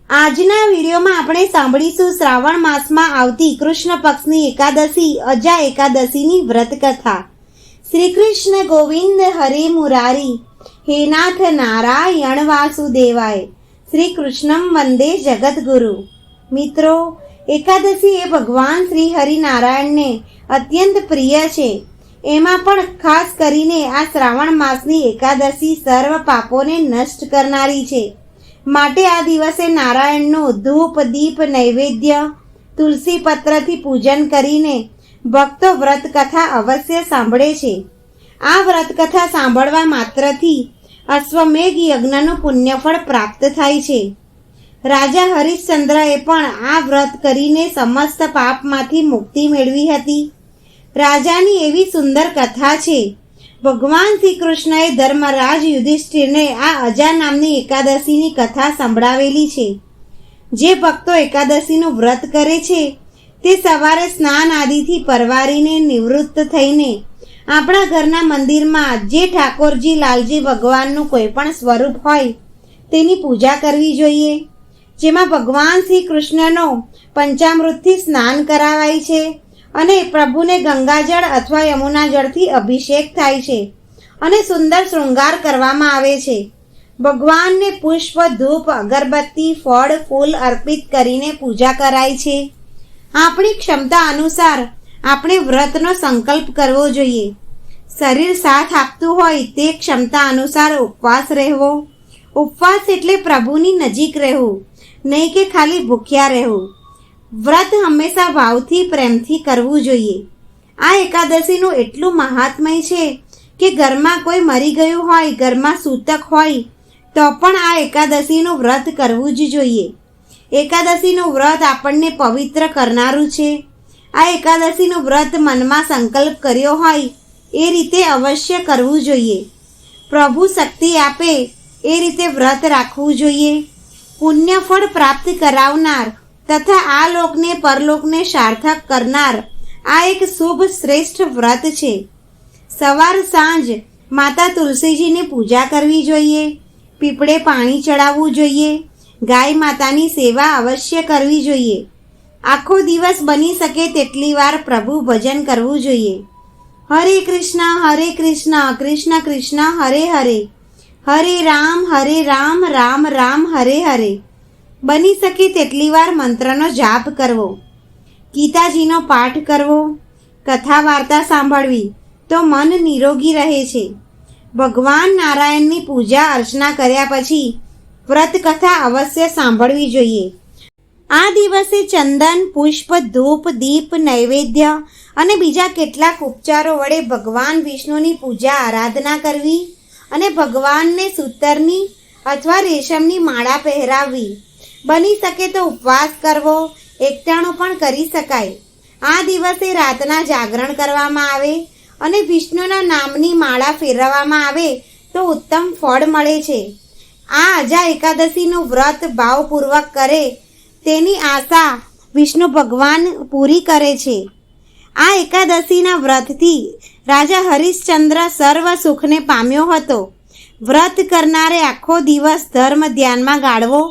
આજના વિડીયોમાં આપણે સાંભળીશું શ્રાવણ માસમાં આવતી કૃષ્ણ પક્ષની એકાદશી અજા એકાદશીની વ્રત કથા। શ્રી કૃષ્ણ ગોવિંદ હરે મુરારી, હે નાથ નારાયણ વાસુદેવાય, શ્રી કૃષ્ણમ વંદે જગતગુરુ। મિત્રો, એકાદશી એ ભગવાન શ્રી હરિનારાયણને અત્યંત પ્રિય છે। એમાં પણ ખાસ કરીને આ શ્રાવણ માસની એકાદશી સર્વ પાપોને નષ્ટ કરનારી છે। માટે આ દિવસે નારાયણનું ધૂપ દીપ નૈવેદ્ય તુલસી પત્રથી પૂજન કરીને ભક્તો વ્રત કથા અવશ્ય સાંભળે છે। આ વ્રત કથા સાંભળવા માત્રથી અશ્વમેઘ યજ્ઞનું પુણ્યફળ પ્રાપ્ત થાય છે। રાજા હરિશ્ચંદ્રએ પણ આ વ્રત કરીને સમસ્ત પાપમાંથી મુક્તિ મેળવી હતી। રાજાની એવી સુંદર કથા છે। ભગવાન શ્રી કૃષ્ણએ ધર્મરાજ યુધિષ્ઠિરને આ અજા નામની એકાદશીની કથા સંભળાવેલી છે। જે ભક્તો એકાદશીનું વ્રત કરે છે તે સવારે સ્નાન આદિથી પરવારીને નિવૃત્ત થઈને આપણા ઘરના મંદિરમાં જે ઠાકોરજી લાલજી ભગવાનનું કોઈ પણ સ્વરૂપ હોય તેની પૂજા કરવી જોઈએ। જેમાં ભગવાન શ્રી કૃષ્ણનો પંચામૃતથી સ્નાન કરાવાય છે અને પ્રભુને ગંગાજળ અથવા યમુના જળથી અભિષેક થાય છે અને સુંદર શૃંગાર કરવામાં આવે છે। ભગવાનને પુષ્પ ધૂપ અગરબત્તી ફળ ફૂલ અર્પિત કરીને પૂજા કરાય છે। આપણી ક્ષમતા અનુસાર આપણે વ્રતનો સંકલ્પ કરવો જોઈએ। શરીર સાથ આપતું હોય તે ક્ષમતા અનુસાર ઉપવાસ રહેવો। ઉપવાસ એટલે પ્રભુની નજીક રહેવું, નહીં કે ખાલી ભૂખ્યા રહેવું। વ્રત હંમેશા ભાવથી પ્રેમથી કરવું જોઈએ। આ એકાદશીનું એટલું મહાત્મય છે કે ઘરમાં કોઈ મરી ગયું હોય, ઘરમાં સૂતક હોય તો પણ આ એકાદશીનું વ્રત કરવું જ જોઈએ। એકાદશીનું વ્રત આપણને પવિત્ર કરનારું છે। આ એકાદશીનું વ્રત મનમાં સંકલ્પ કર્યો હોય એ રીતે અવશ્ય કરવું જોઈએ। પ્રભુ શક્તિ આપે એ રીતે વ્રત રાખવું જોઈએ। પુણ્યફળ પ્રાપ્ત કરાવનાર તથા આ લોકને પરલોકને સાર્થક કરનાર આ એક શુભ શ્રેષ્ઠ વ્રત છે। સવાર સાંજ માતા તુલસીજીની પૂજા કરવી જોઈએ। પીપળે પાણી ચડાવવું જોઈએ। ગાય માતાની સેવા અવશ્ય કરવી જોઈએ। આખો દિવસ બની શકે તેટલી વાર પ્રભુ ભજન કરવું જોઈએ। હરે કૃષ્ણ કૃષ્ણ કૃષ્ણ હરે હરે, હરે રામ રામ રામ હરે હરે। બની શકે તેટલી વાર મંત્રનો જાપ કરવો, ગીતાજીનો પાઠ કરવો, કથા વાર્તા સાંભળવી તો મન નિરોગી રહે છે। ભગવાન નારાયણની પૂજા અર્ચના કર્યા પછી વ્રત કથા અવશ્ય સાંભળવી જોઈએ। આ દિવસે ચંદન પુષ્પ ધૂપ દીપ નૈવેદ્ય અને બીજા કેટલાક ઉપચારો વડે ભગવાન વિષ્ણુની પૂજા આરાધના કરવી અને ભગવાનને સૂતરની અથવા રેશમની માળા પહેરાવવી। બની શકે તો ઉપવાસ કરવો, એકટાણું પણ કરી શકાય। આ દિવસે રાતના જાગરણ કરવામાં આવે અને વિષ્ણુના નામની માળા ફેરવવામાં આવે તો ઉત્તમ ફળ મળે છે। આ અજા એકાદશીનું વ્રત ભાવપૂર્વક કરે તેની આશા વિષ્ણુ ભગવાન પૂરી કરે છે। આ એકાદશીના વ્રતથી રાજા હરિશ્ચંદ્ર સર્વ સુખને પામ્યો હતો। વ્રત કરનારે આખો દિવસ ધર્મ ધ્યાનમાં ગાળવો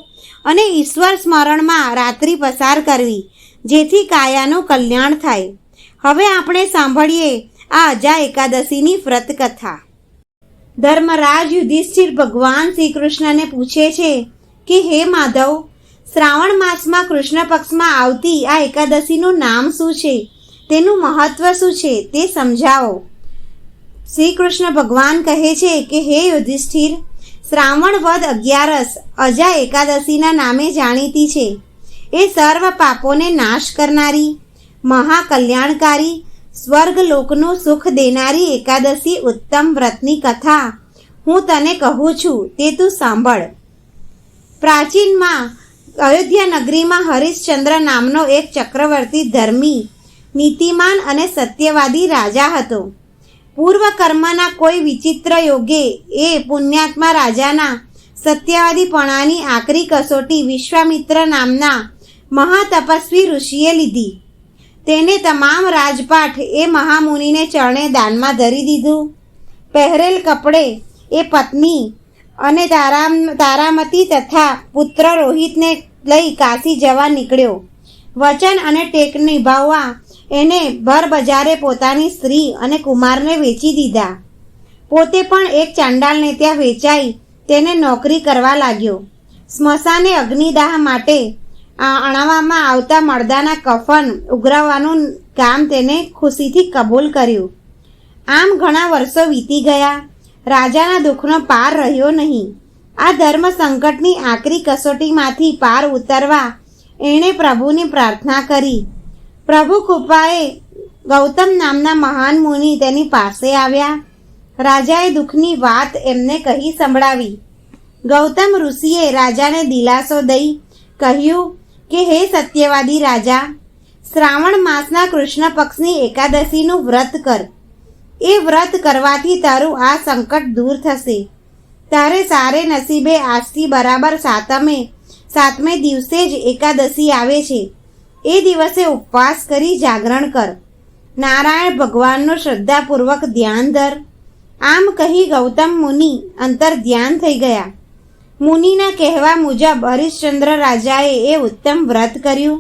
અને ઈશ્વર સ્મરણમાં રાત્રિ પસાર કરવી, જેથી કાયાનું કલ્યાણ થાય। હવે આપણે સાંભળીએ આ અજા એકાદશીની વ્રત કથા। ધર્મરાજ યુધિષ્ઠિર ભગવાન શ્રી કૃષ્ણને પૂછે છે કે હે માધવ, શ્રાવણ માસમાં કૃષ્ણ પક્ષમાં આવતી આ એકાદશીનું નામ શું છે, તેનું મહત્વ શું છે તે સમજાવો। શ્રી કૃષ્ણ ભગવાન કહે છે કે હે યુધિષ્ઠિર, શ્રાવણ વદ 11 અજા એકાદશીના નામે જાણીતી છે। એ સર્વ પાપોને નાશ કરનારી, મહાકલ્યાણકારી, સ્વર્ગલોકનું સુખ દેનારી એકાદશી ઉત્તમ વ્રતની કથા હું તને કહું છું, તે તું સાંભળ। પ્રાચીનમાં અયોધ્યા નગરીમાં હરિશ્ચંદ્ર નામનો એક ચક્રવર્તી ધર્મી, નીતિમાન અને સત્યવાદી રાજા હતો। પૂર્વ કર્મના કોઈ વિચિત્ર યોગે એ પુણ્યાત્મા રાજાના સત્યવાદીપણાની આકરી કસોટી વિશ્વામિત્ર નામના મહાતપસ્વી ઋષિએ લીધી। તેને તમામ રાજપાઠ એ મહામુનિને ચરણે દાનમાં ધરી દીધું। પહેરેલ કપડે એ પત્ની અને તારામતી તથા પુત્ર રોહિતને લઈ કાશી જવા નીકળ્યો. વચન અને ટેક નિભાવવા એને ભર બજારે પોતાની સ્ત્રી અને કુમારને વેચી દીધા. પોતે પણ એક ચાંડાલને ત્યાં વેચાઈ તેને નોકરી કરવા લાગ્યો. સ્મશાને અગ્નિદાહ માટે અણાવવામાં આવતા મળદાના કફન ઉઘરાવવાનું કામ તેને ખુશીથી કબૂલ કર્યું. આમ ઘણા વર્ષો વીતી ગયા. રાજાના દુઃખનો પાર રહ્યો નહીં. આ ધર્મ સંકટની આકરી કસોટીમાંથી પાર ઉતરવા એણે પ્રભુની પ્રાર્થના કરી. પ્રભુ કૃપાએ ગૌતમ નામના મહાન મુનિ તેની પાસે આવ્યા. રાજાએ દુઃખની વાત એમને કહી સંભળાવી. ગૌતમ ઋષિએ રાજાને દિલાસો દઈ કહ્યું કે હે સત્યવાદી રાજા, શ્રાવણ માસના કૃષ્ણ પક્ષની એકાદશીનું વ્રત કર. એ વ્રત કરવાથી તારું આ સંકટ દૂર થશે. તારે સારે નસીબે આજથી બરાબર સાતમે દિવસે જ એકાદશી આવે છે. એ દિવસે ઉપવાસ કરી જાગરણ કર. નારાયણ ભગવાનનું શ્રદ્ધાપૂર્વક ધ્યાન ધર. આમ કહી ગૌતમ મુનિ અંતર ધ્યાન થઈ ગયા. મુનિના કહેવા મુજબ હરિશ્ચંદ્ર રાજાએ એ ઉત્તમ વ્રત કર્યું.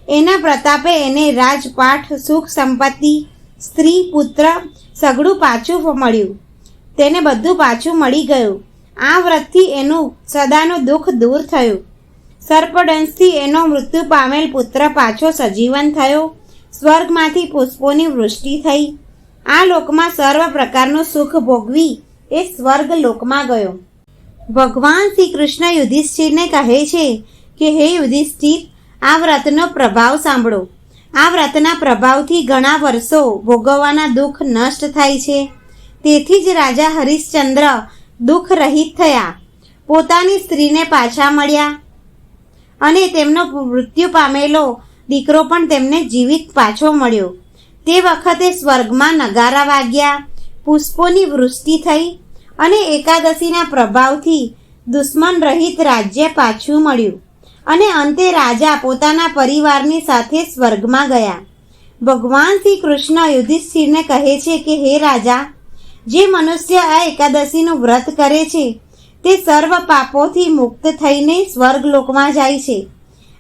એના પ્રતાપે એને રાજપાઠ, સુખ સંપત્તિ, સ્ત્રી, પુત્ર સગડું પાછું મળ્યું. તેને બધું પાછું મળી ગયું. આ વ્રતથી એનું સદાનું દુઃખ દૂર થયું. સર્પદંશથી એનો મૃત્યુ પામેલ પુત્ર પાછો સજીવન થયો. સ્વર્ગમાંથી પુષ્પોની વૃષ્ટિ થઈ. આ લોકમાં સર્વ પ્રકારનું સુખ ભોગવી એ સ્વર્ગ લોકમાં ગયો. ભગવાન શ્રી કૃષ્ણ યુધિષ્ઠિરને કહે છે કે હે યુધિષ્ઠિર, આ વ્રતનો પ્રભાવ સાંભળો. આ વ્રતના પ્રભાવથી ઘણા વર્ષો ભોગવવાના દુઃખ નષ્ટ થાય છે. તેથી જ રાજા હરિશ્ચંદ્ર દુઃખ રહિત થયા. પોતાની સ્ત્રીને પાછા મળ્યા અને તેમનો મૃત્યુ પામેલો દીકરો પણ તેમને જીવિત પાછો મળ્યો. તે વખતે સ્વર્ગમાં નગારા વાગ્યા, પુષ્પોની વૃષ્ટિ થઈ અને એકાદશીના પ્રભાવથી દુશ્મન રહિત રાજ્ય પાછું મળ્યું અને અંતે રાજા પોતાના પરિવારની સાથે સ્વર્ગમાં ગયા. ભગવાન શ્રી કૃષ્ણ યુધિષ્ઠિરને કહે છે કે હે રાજા, જે મનુષ્ય આ એકાદશીનું વ્રત કરે છે તે સર્વ પાપોથી મુક્ત થઈને સ્વર્ગલોકમાં જાય છે.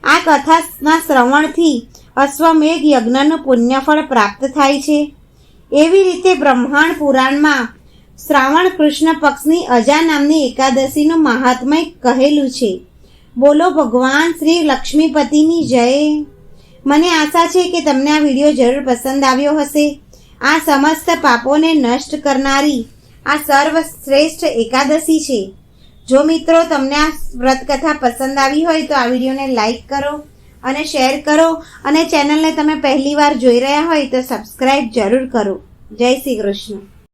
આ કથાના શ્રવણથી અશ્વમેઘ યજ્ઞનું પુણ્યફળ પ્રાપ્ત થાય છે. એવી રીતે બ્રહ્માંડ પુરાણમાં શ્રાવણ કૃષ્ણ પક્ષની અજા નામની એકાદશીનું મહાત્મય કહેલું છે. બોલો ભગવાન શ્રી લક્ષ્મીપતિની જય. મને આશા છે કે તમને આ વિડીયો જરૂર પસંદ આવ્યો હશે. આ સમસ્ત પાપોને નષ્ટ કરનારી આ સર્વશ્રેષ્ઠ એકાદશી છે. જો મિત્રો તમને આ વ્રતકથા પસંદ આવી હોય તો આ વિડીયોને લાઈક કરો અને શેર કરો અને ચેનલને તમે પહેલી વાર જોઈ રહ્યા હોય તો સબસ્ક્રાઈબ જરૂર કરો. જય શ્રી કૃષ્ણ.